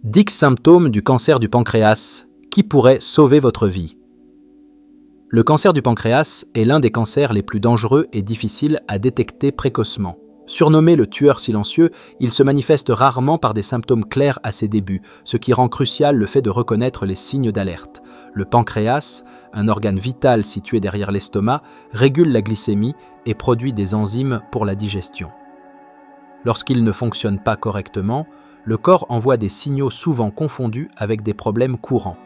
10 symptômes du cancer du pancréas qui pourraient sauver votre vie. Le cancer du pancréas est l'un des cancers les plus dangereux et difficiles à détecter précocement. Surnommé le tueur silencieux, il se manifeste rarement par des symptômes clairs à ses débuts, ce qui rend crucial le fait de reconnaître les signes d'alerte. Le pancréas, un organe vital situé derrière l'estomac, régule la glycémie et produit des enzymes pour la digestion. Lorsqu'il ne fonctionne pas correctement, le corps envoie des signaux souvent confondus avec des problèmes courants.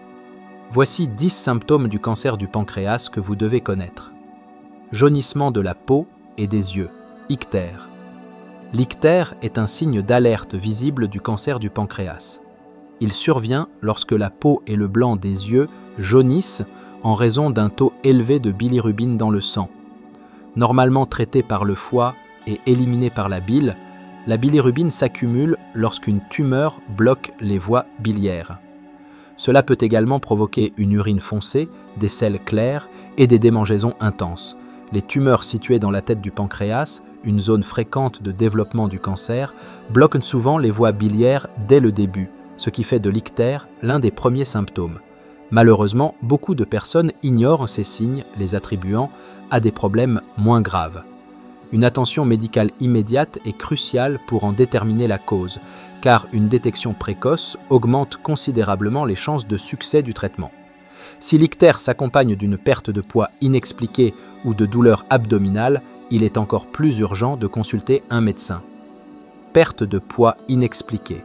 Voici 10 symptômes du cancer du pancréas que vous devez connaître. Jaunissement de la peau et des yeux, ictère. L'ictère est un signe d'alerte visible du cancer du pancréas. Il survient lorsque la peau et le blanc des yeux jaunissent en raison d'un taux élevé de bilirubine dans le sang. Normalement traité par le foie et éliminé par la bile, la bilirubine s'accumule lorsqu'une tumeur bloque les voies biliaires. Cela peut également provoquer une urine foncée, des selles claires et des démangeaisons intenses. Les tumeurs situées dans la tête du pancréas, une zone fréquente de développement du cancer, bloquent souvent les voies biliaires dès le début, ce qui fait de l'ictère l'un des premiers symptômes. Malheureusement, beaucoup de personnes ignorent ces signes, les attribuant à des problèmes moins graves. Une attention médicale immédiate est cruciale pour en déterminer la cause, car une détection précoce augmente considérablement les chances de succès du traitement. Si l'ictère s'accompagne d'une perte de poids inexpliquée ou de douleurs abdominales, il est encore plus urgent de consulter un médecin. Perte de poids inexpliquée.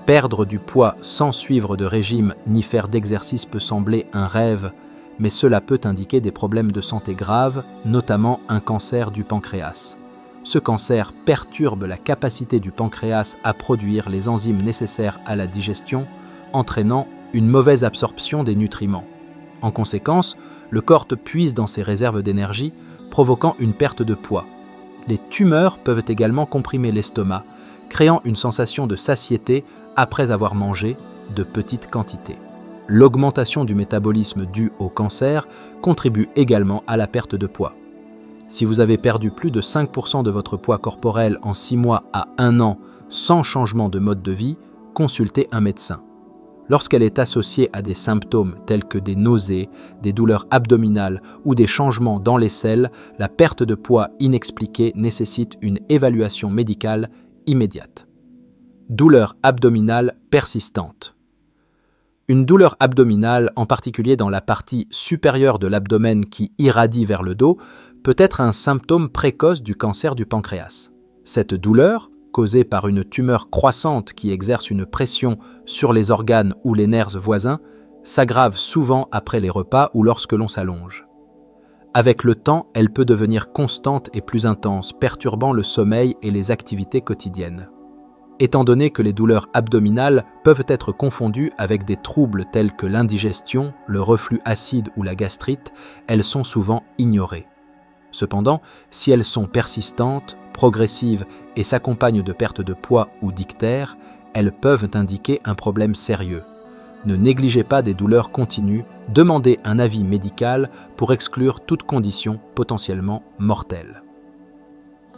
Perdre du poids sans suivre de régime ni faire d'exercice peut sembler un rêve, mais cela peut indiquer des problèmes de santé graves, notamment un cancer du pancréas. Ce cancer perturbe la capacité du pancréas à produire les enzymes nécessaires à la digestion, entraînant une mauvaise absorption des nutriments. En conséquence, le corps puise dans ses réserves d'énergie, provoquant une perte de poids. Les tumeurs peuvent également comprimer l'estomac, créant une sensation de satiété après avoir mangé de petites quantités. L'augmentation du métabolisme due au cancer contribue également à la perte de poids. Si vous avez perdu plus de 5% de votre poids corporel en 6 mois à 1 an sans changement de mode de vie, consultez un médecin. Lorsqu'elle est associée à des symptômes tels que des nausées, des douleurs abdominales ou des changements dans les selles, la perte de poids inexpliquée nécessite une évaluation médicale immédiate. Douleurs abdominales persistantes. Une douleur abdominale, en particulier dans la partie supérieure de l'abdomen qui irradie vers le dos, peut être un symptôme précoce du cancer du pancréas. Cette douleur, causée par une tumeur croissante qui exerce une pression sur les organes ou les nerfs voisins, s'aggrave souvent après les repas ou lorsque l'on s'allonge. Avec le temps, elle peut devenir constante et plus intense, perturbant le sommeil et les activités quotidiennes. Étant donné que les douleurs abdominales peuvent être confondues avec des troubles tels que l'indigestion, le reflux acide ou la gastrite, elles sont souvent ignorées. Cependant, si elles sont persistantes, progressives et s'accompagnent de perte de poids ou d'ictère, elles peuvent indiquer un problème sérieux. Ne négligez pas des douleurs continues, demandez un avis médical pour exclure toute condition potentiellement mortelle.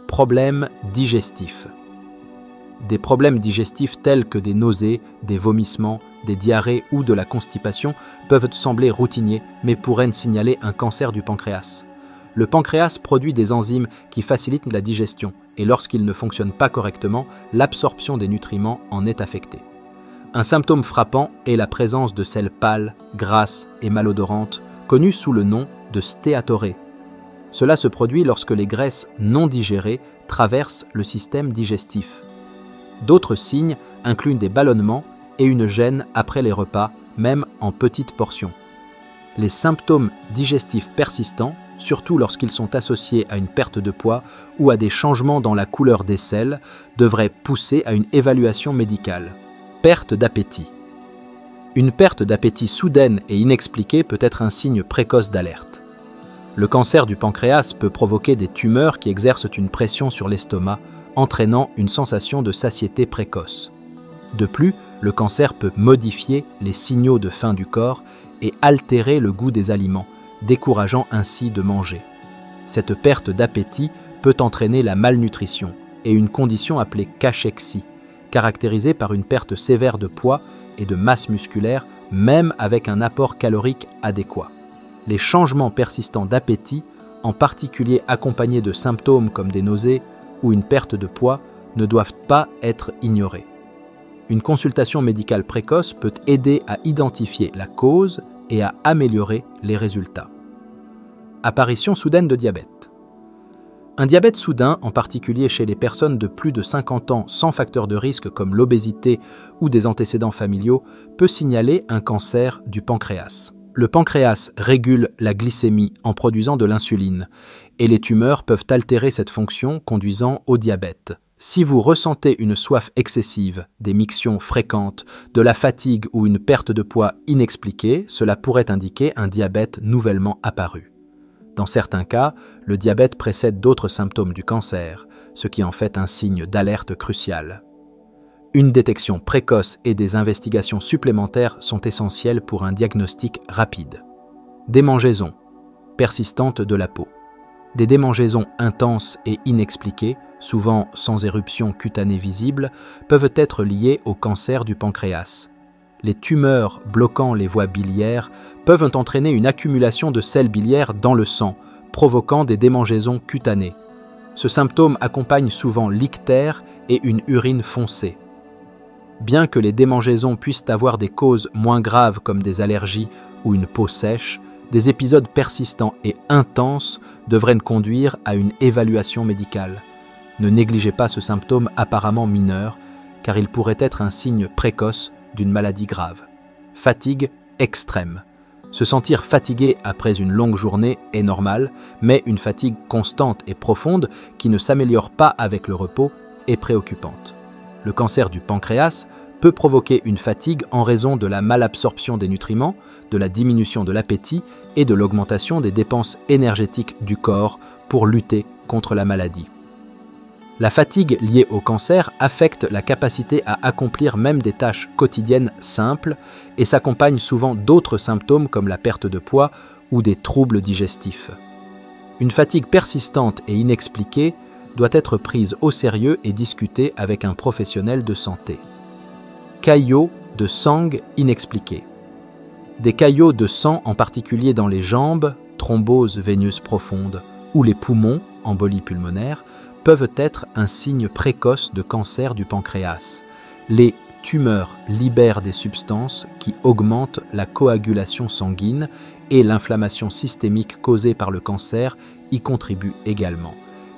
Problèmes digestifs. Des problèmes digestifs tels que des nausées, des vomissements, des diarrhées ou de la constipation peuvent sembler routiniers mais pourraient signaler un cancer du pancréas. Le pancréas produit des enzymes qui facilitent la digestion et lorsqu'ils ne fonctionnent pas correctement, l'absorption des nutriments en est affectée. Un symptôme frappant est la présence de selles pâles, grasses et malodorantes, connues sous le nom de stéatorée. Cela se produit lorsque les graisses non digérées traversent le système digestif. D'autres signes incluent des ballonnements et une gêne après les repas, même en petites portions. Les symptômes digestifs persistants, surtout lorsqu'ils sont associés à une perte de poids ou à des changements dans la couleur des selles, devraient pousser à une évaluation médicale. Perte d'appétit. Une perte d'appétit soudaine et inexpliquée peut être un signe précoce d'alerte. Le cancer du pancréas peut provoquer des tumeurs qui exercent une pression sur l'estomac, entraînant une sensation de satiété précoce. De plus, le cancer peut modifier les signaux de faim du corps et altérer le goût des aliments, décourageant ainsi de manger. Cette perte d'appétit peut entraîner la malnutrition et une condition appelée cachexie, caractérisée par une perte sévère de poids et de masse musculaire, même avec un apport calorique adéquat. Les changements persistants d'appétit, en particulier accompagnés de symptômes comme des nausées ou une perte de poids, ne doivent pas être ignorés. Une consultation médicale précoce peut aider à identifier la cause et à améliorer les résultats. Apparition soudaine de diabète. Un diabète soudain, en particulier chez les personnes de plus de 50 ans sans facteur de risque comme l'obésité ou des antécédents familiaux, peut signaler un cancer du pancréas. Le pancréas régule la glycémie en produisant de l'insuline, et les tumeurs peuvent altérer cette fonction conduisant au diabète. Si vous ressentez une soif excessive, des mictions fréquentes, de la fatigue ou une perte de poids inexpliquée, cela pourrait indiquer un diabète nouvellement apparu. Dans certains cas, le diabète précède d'autres symptômes du cancer, ce qui en fait un signe d'alerte crucial. Une détection précoce et des investigations supplémentaires sont essentielles pour un diagnostic rapide. Démangeaisons persistantes de la peau. Des démangeaisons intenses et inexpliquées, souvent sans éruption cutanée visible, peuvent être liées au cancer du pancréas. Les tumeurs bloquant les voies biliaires peuvent entraîner une accumulation de sels biliaires dans le sang, provoquant des démangeaisons cutanées. Ce symptôme accompagne souvent l'ictère et une urine foncée. Bien que les démangeaisons puissent avoir des causes moins graves comme des allergies ou une peau sèche, des épisodes persistants et intenses devraient conduire à une évaluation médicale. Ne négligez pas ce symptôme apparemment mineur, car il pourrait être un signe précoce d'une maladie grave. Fatigue extrême. Se sentir fatigué après une longue journée est normal, mais une fatigue constante et profonde qui ne s'améliore pas avec le repos est préoccupante. Le cancer du pancréas peut provoquer une fatigue en raison de la malabsorption des nutriments, de la diminution de l'appétit et de l'augmentation des dépenses énergétiques du corps pour lutter contre la maladie. La fatigue liée au cancer affecte la capacité à accomplir même des tâches quotidiennes simples et s'accompagne souvent d'autres symptômes comme la perte de poids ou des troubles digestifs. Une fatigue persistante et inexpliquée doit être prise au sérieux et discutée avec un professionnel de santé. Caillots de sang inexpliqués. Des caillots de sang, en particulier dans les jambes, thrombose veineuse profonde, ou les poumons, embolie pulmonaire, peuvent être un signe précoce de cancer du pancréas. Les tumeurs libèrent des substances qui augmentent la coagulation sanguine et l'inflammation systémique causée par le cancer y contribue également.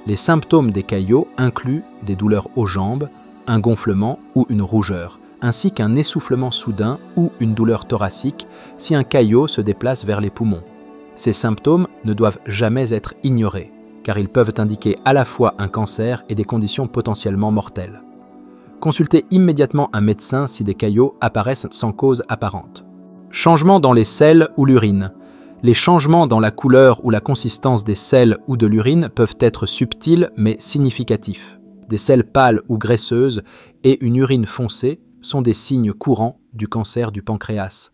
Les symptômes des caillots incluent des douleurs aux jambes, un gonflement ou une rougeur, ainsi qu'un essoufflement soudain ou une douleur thoracique si un caillot se déplace vers les poumons. Ces symptômes ne doivent jamais être ignorés, car ils peuvent indiquer à la fois un cancer et des conditions potentiellement mortelles. Consultez immédiatement un médecin si des caillots apparaissent sans cause apparente. Changements dans les selles ou l'urine. Les changements dans la couleur ou la consistance des selles ou de l'urine peuvent être subtils mais significatifs. Des selles pâles ou graisseuses et une urine foncée sont des signes courants du cancer du pancréas.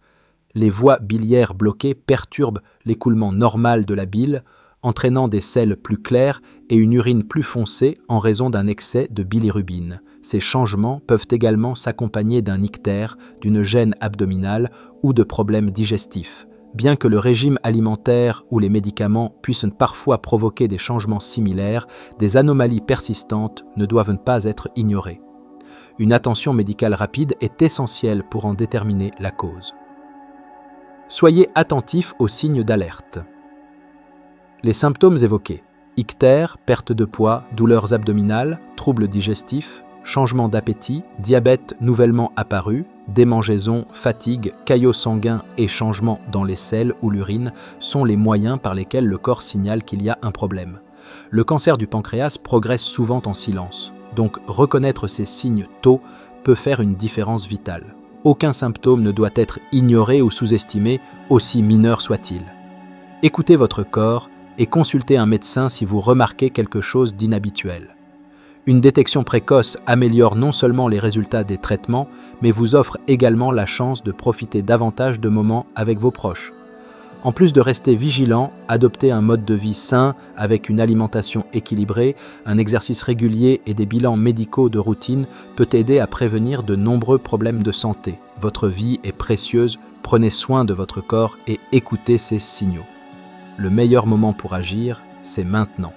Les voies biliaires bloquées perturbent l'écoulement normal de la bile, entraînant des selles plus claires et une urine plus foncée en raison d'un excès de bilirubine. Ces changements peuvent également s'accompagner d'un ictère, d'une gêne abdominale ou de problèmes digestifs. Bien que le régime alimentaire ou les médicaments puissent parfois provoquer des changements similaires, des anomalies persistantes ne doivent pas être ignorées. Une attention médicale rapide est essentielle pour en déterminer la cause. Soyez attentif aux signes d'alerte. Les symptômes évoqués: ictère, perte de poids, douleurs abdominales, troubles digestifs, changement d'appétit, diabète nouvellement apparu, démangeaisons, fatigue, caillots sanguins et changements dans les selles ou l'urine sont les moyens par lesquels le corps signale qu'il y a un problème. Le cancer du pancréas progresse souvent en silence, donc reconnaître ces signes tôt peut faire une différence vitale. Aucun symptôme ne doit être ignoré ou sous-estimé, aussi mineur soit-il. Écoutez votre corps et consultez un médecin si vous remarquez quelque chose d'inhabituel. Une détection précoce améliore non seulement les résultats des traitements, mais vous offre également la chance de profiter davantage de moments avec vos proches. En plus de rester vigilant, adopter un mode de vie sain avec une alimentation équilibrée, un exercice régulier et des bilans médicaux de routine peut aider à prévenir de nombreux problèmes de santé. Votre vie est précieuse, prenez soin de votre corps et écoutez ses signaux. Le meilleur moment pour agir, c'est maintenant.